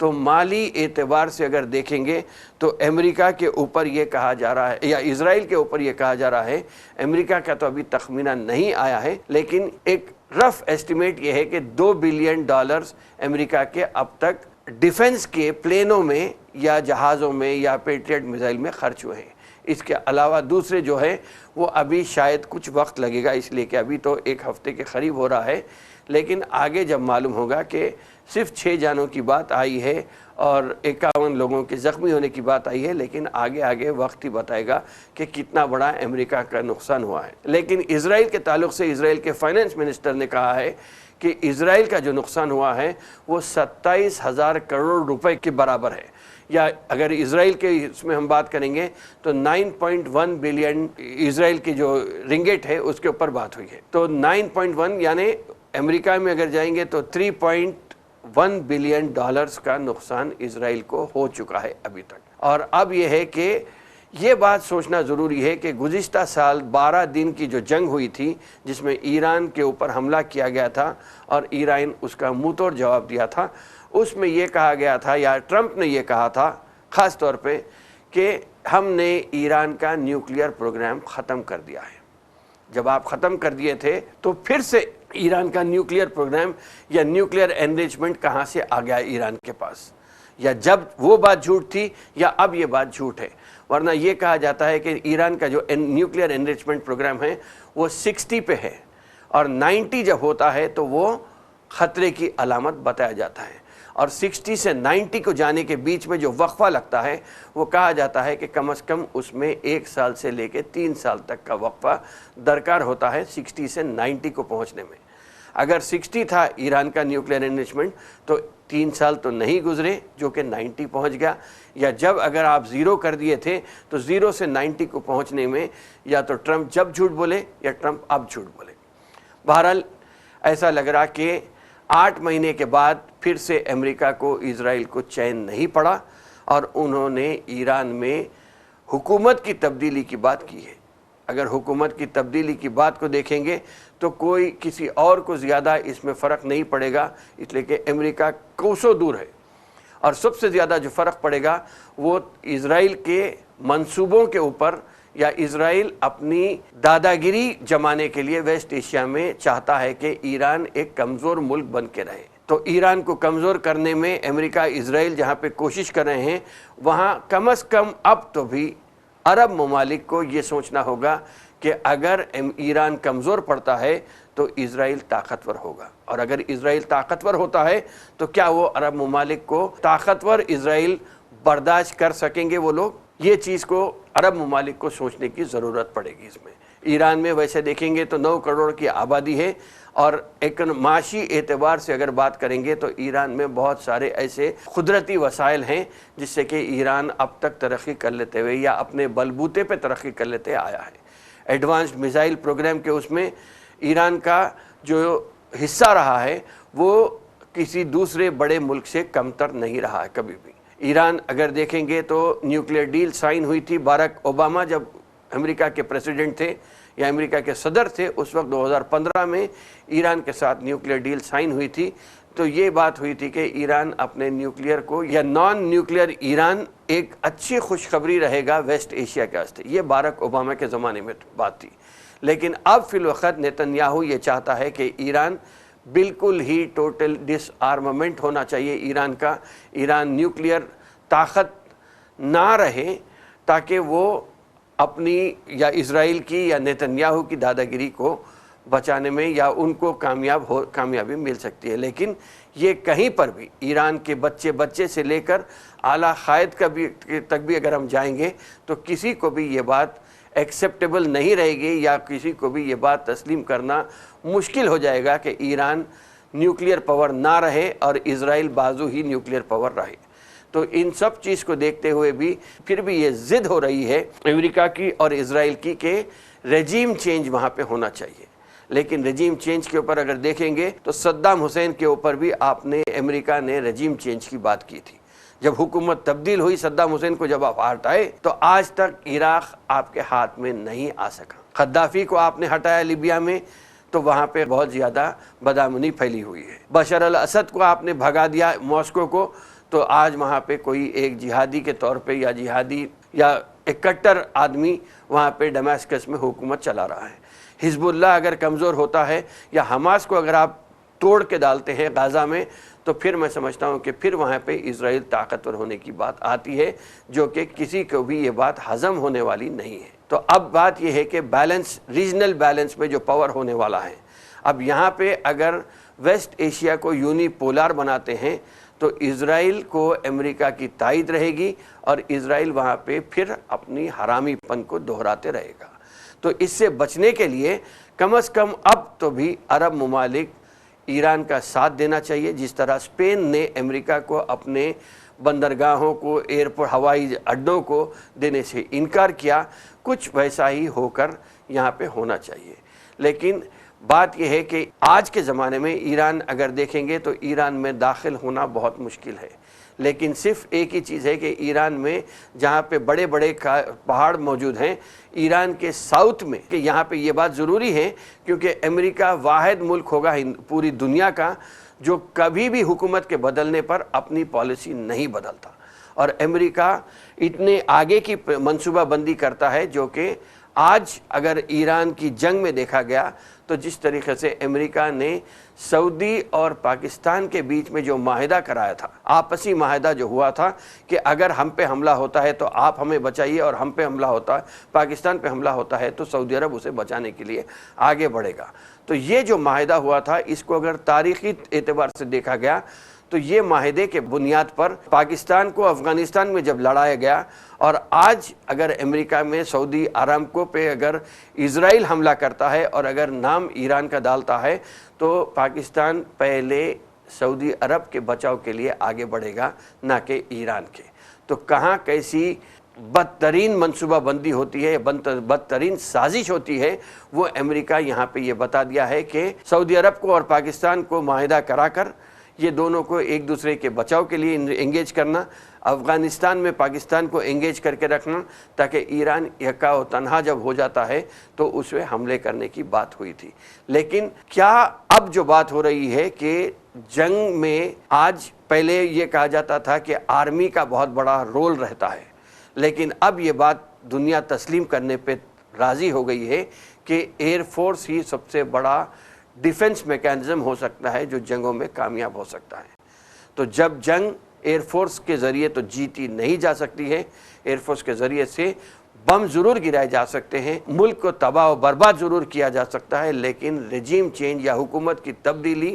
تو مالی اعتبار سے اگر دیکھیں گے تو امریکہ کے اوپر یہ کہا جا رہا ہے یا اسرائیل کے اوپر یہ کہا جا رہا ہے، امریکہ کا تو ابھی تخمینہ نہیں آیا ہے، لیکن ایک رف ایسٹیمیٹ یہ ہے کہ $2 بلین امریکہ کے اب تک ڈیفنس کے پلینوں میں یا جہازوں میں یا پیٹریٹ میزائل میں خرچ ہوئے ہیں۔ اس کے علاوہ دوسرے جو ہے وہ ابھی شاید کچھ وقت لگے گا، اس لیے کہ ابھی تو 1 ہفتے کے قریب ہو رہا ہے، لیکن آگے جب معلوم ہوگا کہ صرف 6 جانوں کی بات آئی ہے اور 51 لوگوں کے زخمی ہونے کی بات آئی ہے، لیکن آگے وقت ہی بتائے گا کہ کتنا بڑا امریکہ کا نقصان ہوا ہے۔ لیکن اسرائیل کے تعلق سے اسرائیل کے فائنانس منسٹر نے کہا ہے کہ اسرائیل کا جو نقصان ہوا ہے وہ 27,000 کروڑ روپے کے برابر ہے، یا اگر اسرائیل کے اس میں ہم بات کریں گے تو 9.1 بلین اسرائیل کی جو رنگٹ ہے اس کے اوپر بات ہوئی ہے، تو 9.1 یعنی امریکہ میں اگر جائیں گے تو 3.1 بلین ڈالرز کا نقصان اسرائیل کو ہو چکا ہے ابھی تک۔ اور اب یہ ہے کہ یہ بات سوچنا ضروری ہے کہ گزشتہ سال 12 دن کی جو جنگ ہوئی تھی جس میں ایران کے اوپر حملہ کیا گیا تھا اور ایران اس کا منہ توڑ جواب دیا تھا، اس میں یہ کہا گیا تھا یا ٹرمپ نے یہ کہا تھا خاص طور پہ کہ ہم نے ایران کا نیوکلیئر پروگرام ختم کر دیا ہے۔ جب آپ ختم کر دیے تھے تو پھر سے ایران کا نیوکلیئر پروگرام یا نیوکلیئر انریچمنٹ کہاں سے آ گیا ایران کے پاس، یا جب وہ بات جھوٹ تھی یا اب یہ بات جھوٹ ہے؟ ورنہ یہ کہا جاتا ہے کہ ایران کا جو نیوکلیئر انریچمنٹ پروگرام ہے وہ 60 پہ ہے، اور 90 جب ہوتا ہے تو وہ خطرے کی علامت بتایا جاتا ہے، اور 60 سے 90 کو جانے کے بیچ میں جو وقفہ لگتا ہے وہ کہا جاتا ہے کہ کم از کم اس میں 1 سال سے لے کے 3 سال تک کا وقفہ درکار ہوتا ہے 60 سے 90 کو پہنچنے میں۔ اگر 60 تھا ایران کا نیوکلیئر انریچمنٹ تو 3 سال تو نہیں گزرے جو کہ 90 پہنچ گیا، یا جب اگر آپ 0 کر دیے تھے تو 0 سے 90 کو پہنچنے میں یا تو ٹرمپ جب جھوٹ بولے یا ٹرمپ اب جھوٹ بولے۔ بہرحال ایسا لگ رہا کہ 8 مہینے کے بعد پھر سے امریکہ کو اسرائیل کو چین نہیں پڑا اور انہوں نے ایران میں حکومت کی تبدیلی کی بات کی ہے۔ اگر حکومت کی تبدیلی کی بات کو دیکھیں گے تو کوئی کسی اور کو زیادہ اس میں فرق نہیں پڑے گا، اس لیے کہ امریکہ کوسوں دور ہے، اور سب سے زیادہ جو فرق پڑے گا وہ اسرائیل کے منصوبوں کے اوپر، یا اسرائیل اپنی داداگیری جمانے کے لیے ویسٹ ایشیا میں چاہتا ہے کہ ایران ایک کمزور ملک بن کے رہے، تو ایران کو کمزور کرنے میں امریکہ اسرائیل جہاں پہ کوشش کر رہے ہیں وہاں کم از کم اب تو بھی عرب ممالک کو یہ سوچنا ہوگا کہ اگر ایران کمزور پڑتا ہے تو اسرائیل طاقتور ہوگا، اور اگر اسرائیل طاقتور ہوتا ہے تو کیا وہ عرب ممالک کو طاقتور اسرائیل برداشت کر سکیں گے وہ لوگ؟ یہ چیز کو عرب ممالک کو سوچنے کی ضرورت پڑے گی۔ اس میں ایران میں ویسے دیکھیں گے تو 9 کروڑ کی آبادی ہے، اور ایک معاشی اعتبار سے اگر بات کریں گے تو ایران میں بہت سارے ایسے قدرتی وسائل ہیں جس سے کہ ایران اب تک ترقی کر لیتے ہوئے یا اپنے بلبوتے پہ ترقی کر لیتے آیا ہے۔ ایڈوانسڈ میزائل پروگرام کے اس میں ایران کا جو حصہ رہا ہے وہ کسی دوسرے بڑے ملک سے کمتر نہیں رہا ہے کبھی بھی۔ ایران اگر دیکھیں گے تو نیوکلیئر ڈیل سائن ہوئی تھی باراک اوباما جب امریکہ کے پریزیڈنٹ تھے یا امریکہ کے صدر تھے، اس وقت 2015 میں ایران کے ساتھ نیوکلیئر ڈیل سائن ہوئی تھی، تو یہ بات ہوئی تھی کہ ایران اپنے نیوکلیئر کو یا نان نیوکلیئر ایران ایک اچھی خوشخبری رہے گا ویسٹ ایشیا کے واسطے، یہ باراک اوباما کے زمانے میں بات تھی۔ لیکن اب فی الوقت نیتنیاہو یہ چاہتا ہے کہ ایران بالکل ہی ٹوٹل ڈس آرممنٹ ہونا چاہیے ایران کا، ایران نیوکلیئر طاقت نہ رہے تاکہ وہ اپنی یا اسرائیل کی یا نیتنیاہو کی داداگیری کو بچانے میں یا ان کو کامیابی مل سکتی ہے۔ لیکن یہ کہیں پر بھی ایران کے بچے سے لے کر اعلیٰ قائد تک بھی اگر ہم جائیں گے تو کسی کو بھی یہ بات ایکسیپٹیبل نہیں رہے گی، یا کسی کو بھی یہ بات تسلیم کرنا مشکل ہو جائے گا کہ ایران نیوکلیئر پاور نہ رہے اور اسرائیل بازو ہی نیوکلیئر پاور رہے۔ تو ان سب چیز کو دیکھتے ہوئے بھی پھر بھی یہ ضد ہو رہی ہے امریکہ کی اور اسرائیل کی کہ رجیم چینج وہاں پہ ہونا چاہیے۔ لیکن رجیم چینج کے اوپر اگر دیکھیں گے تو صدام حسین کے اوپر بھی امریکہ نے رجیم چینج کی بات کی تھی۔ جب حکومت تبدیل ہوئی صدام حسین کو جب آپ ہٹائے تو آج تک عراق آپ کے ہاتھ میں نہیں آ سکا۔ قذافی کو آپ نے ہٹایا لیبیا میں تو وہاں پہ بہت زیادہ بدامنی پھیلی ہوئی ہے۔ بشار الاسد کو آپ نے بھگا دیا ماسکو کو تو آج وہاں پہ کوئی ایک جہادی کے طور پہ یا جہادی یا ایک کٹر آدمی وہاں پہ ڈمیسکس میں حکومت چلا رہا ہے۔ حزب اللہ اگر کمزور ہوتا ہے یا حماس کو اگر آپ توڑ کے ڈالتے ہیں غزہ میں، تو پھر میں سمجھتا ہوں کہ پھر وہاں پہ اسرائیل طاقتور ہونے کی بات آتی ہے، جو کہ کسی کو بھی یہ بات ہضم ہونے والی نہیں ہے۔ تو اب بات یہ ہے کہ بیلنس، ریجنل بیلنس میں جو پاور ہونے والا ہے، اب یہاں پہ اگر ویسٹ ایشیا کو یونی پولار بناتے ہیں تو اسرائیل کو امریکہ کی تائید رہے گی اور اسرائیل وہاں پہ پھر اپنی حرامی پن کو دہراتے رہے گا۔ تو اس سے بچنے کے لیے کم از کم اب تو بھی عرب ممالک ایران کا ساتھ دینا چاہیے، جس طرح اسپین نے امریکہ کو اپنے بندرگاہوں کو، ایئرپورٹ، ہوائی اڈوں کو دینے سے انکار کیا، کچھ ویسا ہی ہو کر یہاں پہ ہونا چاہیے۔ لیکن بات یہ ہے کہ آج کے زمانے میں ایران اگر دیکھیں گے تو ایران میں داخل ہونا بہت مشکل ہے، لیکن صرف ایک ہی چیز ہے کہ ایران میں جہاں پہ بڑے بڑے پہاڑ موجود ہیں، ایران کے ساؤتھ میں، کہ یہاں پہ یہ بات ضروری ہے کیونکہ امریکہ واحد ملک ہوگا پوری دنیا کا جو کبھی بھی حکومت کے بدلنے پر اپنی پالیسی نہیں بدلتا، اور امریکہ اتنے آگے کی منصوبہ بندی کرتا ہے جو کہ آج اگر ایران کی جنگ میں دیکھا گیا تو جس طریقے سے امریکہ نے سعودی اور پاکستان کے بیچ میں جو معاہدہ کرایا تھا، آپسی معاہدہ جو ہوا تھا کہ اگر ہم پہ حملہ ہوتا ہے تو آپ ہمیں بچائیے، اور ہم پہ حملہ ہوتا ہے، پاکستان پہ حملہ ہوتا ہے تو سعودی عرب اسے بچانے کے لیے آگے بڑھے گا۔ تو یہ جو معاہدہ ہوا تھا، اس کو اگر تاریخی اعتبار سے دیکھا گیا تو یہ معاہدے کے بنیاد پر پاکستان کو افغانستان میں جب لڑایا گیا، اور آج اگر امریکہ میں سعودی ارامکو پہ اگر اسرائیل حملہ کرتا ہے اور اگر نام ایران کا ڈالتا ہے تو پاکستان پہلے سعودی عرب کے بچاؤ کے لیے آگے بڑھے گا، نہ کہ ایران کے۔ تو کہاں کیسی بدترین منصوبہ بندی ہوتی ہے، بدترین سازش ہوتی ہے، وہ امریکہ یہاں پہ یہ بتا دیا ہے کہ سعودی عرب کو اور پاکستان کو معاہدہ کرا کر یہ دونوں کو ایک دوسرے کے بچاؤ کے لیے انگیج کرنا، افغانستان میں پاکستان کو انگیج کر کے رکھنا، تاکہ ایران یکا و تنہا جب ہو جاتا ہے تو اس پہ حملے کرنے کی بات ہوئی تھی۔ لیکن کیا اب جو بات ہو رہی ہے کہ جنگ میں آج پہلے یہ کہا جاتا تھا کہ آرمی کا بہت بڑا رول رہتا ہے، لیکن اب یہ بات دنیا تسلیم کرنے پہ راضی ہو گئی ہے کہ ایئر فورس ہی سب سے بڑا ڈیفنس میکانزم ہو سکتا ہے جو جنگوں میں کامیاب ہو سکتا ہے۔ تو جب جنگ ایئر فورس کے ذریعے تو جیتی نہیں جا سکتی ہے، ایئر فورس کے ذریعے سے بم ضرور گرائے جا سکتے ہیں، ملک کو تباہ و برباد ضرور کیا جا سکتا ہے، لیکن رجیم چینج یا حکومت کی تبدیلی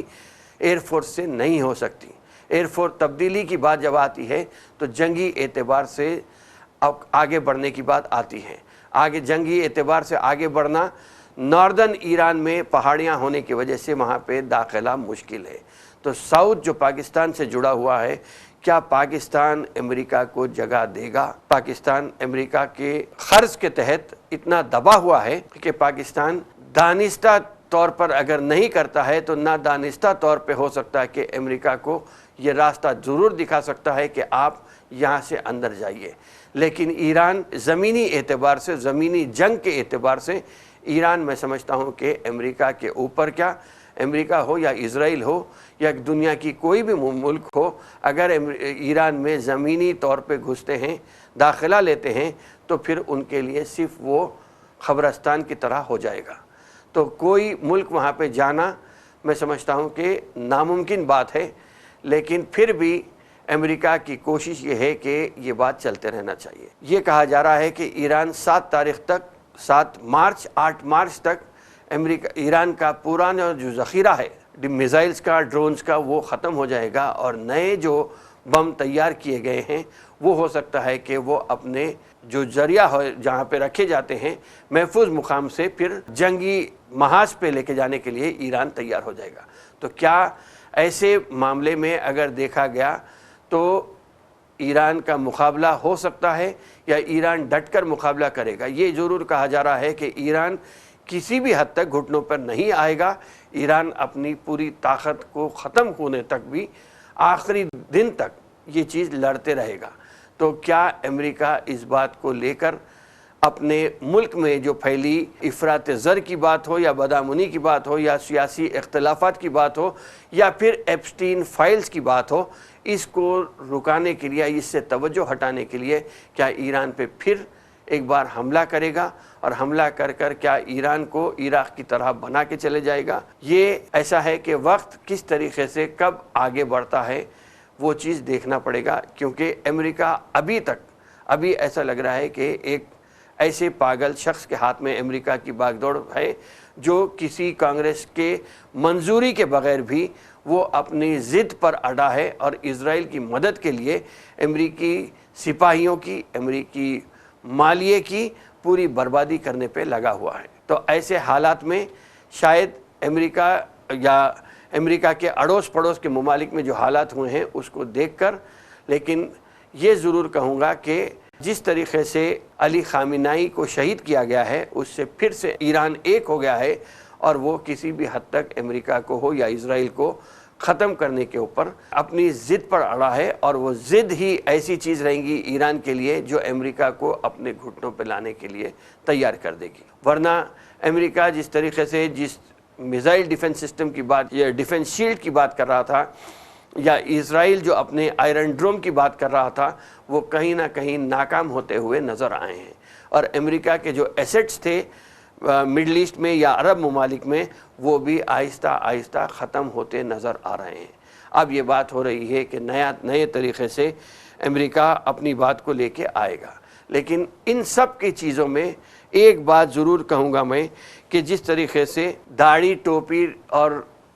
ایئر فورس سے نہیں ہو سکتی۔ ایئر فورس تبدیلی کی بات جب آتی ہے تو جنگی اعتبار سے اب آگے بڑھنے کی بات آتی ہے۔ آگے جنگی اعتبار سے آگے بڑھنا، ناردرن ایران میں پہاڑیاں ہونے کی وجہ سے وہاں پہ داخلہ مشکل ہے۔ تو ساؤتھ جو پاکستان سے جڑا ہوا ہے، کیا پاکستان امریکہ کو جگہ دے گا؟ پاکستان امریکہ کے قرض کے تحت اتنا دبا ہوا ہے کہ پاکستان دانستہ طور پر اگر نہیں کرتا ہے تو نہ دانستہ طور پہ ہو سکتا ہے کہ امریکہ کو یہ راستہ ضرور دکھا سکتا ہے کہ آپ یہاں سے اندر جائیے۔ لیکن ایران زمینی اعتبار سے، زمینی جنگ کے اعتبار سے ایران میں سمجھتا ہوں کہ امریکہ کے اوپر، کیا امریکہ ہو یا اسرائیل ہو یا دنیا کی کوئی بھی ملک ہو، اگر ایران میں زمینی طور پہ گھستے ہیں، داخلہ لیتے ہیں، تو پھر ان کے لیے صرف وہ قبرستان کی طرح ہو جائے گا۔ تو کوئی ملک وہاں پہ جانا میں سمجھتا ہوں کہ ناممکن بات ہے، لیکن پھر بھی امریکہ کی کوشش یہ ہے کہ یہ بات چلتے رہنا چاہیے۔ یہ کہا جا رہا ہے کہ ایران 8 مارچ تک ایران کا پرانا جو ذخیرہ ہے میزائلز کا، ڈرونز کا، وہ ختم ہو جائے گا، اور نئے جو بم تیار کیے گئے ہیں وہ ہو سکتا ہے کہ وہ اپنے جو ذریعہ ہو جہاں پہ رکھے جاتے ہیں محفوظ مقام سے پھر جنگی محاذ پہ لے کے جانے کے لیے ایران تیار ہو جائے گا۔ تو کیا ایسے معاملے میں اگر دیکھا گیا تو ایران کا مقابلہ ہو سکتا ہے یا ایران ڈٹ کر مقابلہ کرے گا؟ یہ ضرور کہا جا رہا ہے کہ ایران کسی بھی حد تک گھٹنوں پر نہیں آئے گا، ایران اپنی پوری طاقت کو ختم ہونے تک بھی، آخری دن تک یہ چیز لڑتے رہے گا۔ تو کیا امریکہ اس بات کو لے کر اپنے ملک میں جو پھیلی افراط زر کی بات ہو یا بدامنی کی بات ہو یا سیاسی اختلافات کی بات ہو یا پھر ایپسٹین فائلز کی بات ہو، اس کو رکانے کے لیے, اس سے توجہ ہٹانے کے لیے کیا ایران پہ پھر ایک بار حملہ کرے گا, اور حملہ کر کر کیا ایران کو عراق کی طرح بنا کے چلے جائے گا. یہ ایسا ہے کہ وقت کس طریقے سے کب آگے بڑھتا ہے وہ چیز دیکھنا پڑے گا, کیونکہ امریکہ ابھی ایسا لگ رہا ہے کہ ایک ایسے پاگل شخص کے ہاتھ میں امریکہ کی باغ دوڑ ہے جو کسی کانگریس کے منظوری کے بغیر بھی وہ اپنی ضد پر اڑا ہے اور اسرائیل کی مدد کے لیے امریکی سپاہیوں کی, امریکی مالیے کی پوری بربادی کرنے پہ لگا ہوا ہے. تو ایسے حالات میں شاید امریکہ یا امریکہ کے اڑوس پڑوس کے ممالک میں جو حالات ہوئے ہیں اس کو دیکھ کر, لیکن یہ ضرور کہوں گا کہ جس طریقے سے علی خامنائی کو شہید کیا گیا ہے اس سے پھر سے ایران ایک ہو گیا ہے, اور وہ کسی بھی حد تک امریکہ کو ہو یا اسرائیل کو ختم کرنے کے اوپر اپنی ضد پر اڑا ہے, اور وہ ضد ہی ایسی چیز رہیں گی ایران کے لیے جو امریکہ کو اپنے گھٹنوں پہ لانے کے لیے تیار کر دے گی. ورنہ امریکہ جس طریقے سے جس میزائل ڈیفنس سسٹم کی بات یا ڈیفنس شیلڈ کی بات کر رہا تھا, یا اسرائیل جو اپنے آئرن ڈروم کی بات کر رہا تھا, وہ کہیں نہ کہیں ناکام ہوتے ہوئے نظر آئے ہیں. اور امریکہ کے جو ایسٹس تھے مڈل ایسٹ میں یا عرب ممالک میں وہ بھی آہستہ آہستہ ختم ہوتے نظر آ رہے ہیں. اب یہ بات ہو رہی ہے کہ نئے طریقے سے امریکہ اپنی بات کو لے کے آئے گا. لیکن ان سب کی چیزوں میں ایک بات ضرور کہوں گا میں کہ جس طریقے سے داڑھی, ٹوپی اور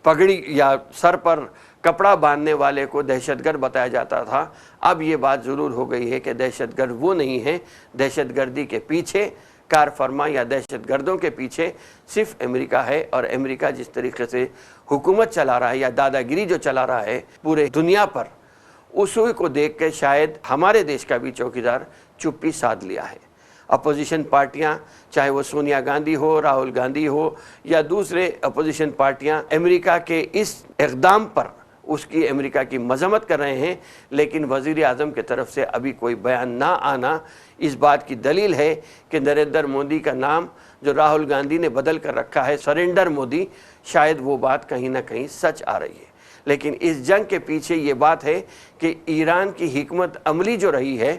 پگڑی یا سر پر کپڑا باندھنے والے کو دہشت گرد بتایا جاتا تھا, اب یہ بات ضرور ہو گئی ہے کہ دہشت گرد وہ نہیں ہے. دہشت گردی کے پیچھے کار فرما یا دہشت گردوں کے پیچھے صرف امریکہ ہے, اور امریکہ جس طریقے سے حکومت چلا رہا ہے یا دادا گیری جو چلا رہا ہے پورے دنیا پر, اسی کو دیکھ کے شاید ہمارے دیش کا بھی چوکیدار چپی سادھ لیا ہے. اپوزیشن پارٹیاں چاہے وہ سونیا گاندھی ہو, راہل گاندھی ہو یا دوسرے اپوزیشن پارٹیاں امریکہ کے اس اقدام پر اس کی امریکہ کی مذمت کر رہے ہیں, لیکن وزیر اعظم کی طرف سے ابھی کوئی بیان نہ آنا اس بات کی دلیل ہے کہ نریندر مودی کا نام جو راہل گاندھی نے بدل کر رکھا ہے سرنڈر مودی, شاید وہ بات کہیں نہ کہیں سچ آ رہی ہے. لیکن اس جنگ کے پیچھے یہ بات ہے کہ ایران کی حکمت عملی جو رہی ہے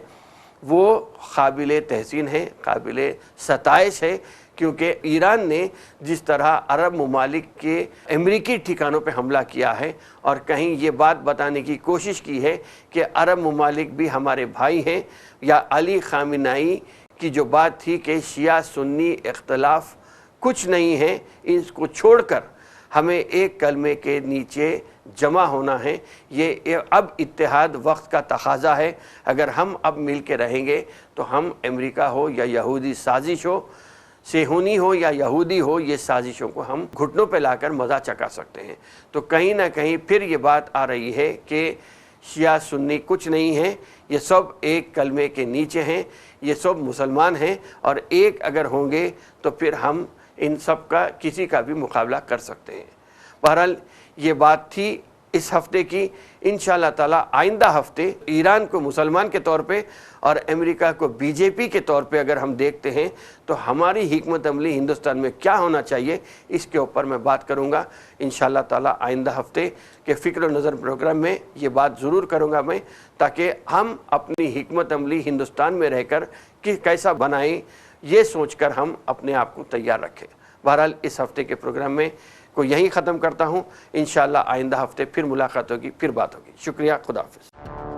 وہ قابل تحسین ہے, قابل ستائش ہے, کیونکہ ایران نے جس طرح عرب ممالک کے امریکی ٹھکانوں پہ حملہ کیا ہے اور کہیں یہ بات بتانے کی کوشش کی ہے کہ عرب ممالک بھی ہمارے بھائی ہیں, یا علی خامنائی کی جو بات تھی کہ شیعہ سنی اختلاف کچھ نہیں ہے, اس کو چھوڑ کر ہمیں ایک کلمے کے نیچے جمع ہونا ہے. یہ اب اتحاد وقت کا تقاضا ہے. اگر ہم اب مل کے رہیں گے تو ہم امریکہ ہو یا یہودی سازش ہو, صہیونی ہو یا یہودی ہو, یہ سازشوں کو ہم گھٹنوں پہ لا کر مزہ چکا سکتے ہیں. تو کہیں نہ کہیں پھر یہ بات آ رہی ہے کہ شیعہ سنی کچھ نہیں ہے, یہ سب ایک کلمے کے نیچے ہیں, یہ سب مسلمان ہیں, اور ایک اگر ہوں گے تو پھر ہم ان سب کا کسی کا بھی مقابلہ کر سکتے ہیں. بہرحال یہ بات تھی اس ہفتے کی. انشاءاللہ تعالیٰ آئندہ ہفتے ایران کو مسلمان کے طور پہ اور امریکہ کو بی جے پی کے طور پہ اگر ہم دیکھتے ہیں تو ہماری حکمت عملی ہندوستان میں کیا ہونا چاہیے, اس کے اوپر میں بات کروں گا انشاءاللہ تعالیٰ آئندہ ہفتے کے فکر و نظر پروگرام میں. یہ بات ضرور کروں گا میں, تاکہ ہم اپنی حکمت عملی ہندوستان میں رہ کر کیسا بنائیں یہ سوچ کر ہم اپنے آپ کو تیار رکھیں. بہرحال اس ہفتے کے پروگرام میں کو یہیں ختم کرتا ہوں. انشاءاللہ آئندہ ہفتے پھر ملاقات ہوگی, پھر بات ہوگی. شکریہ, خدا حافظ.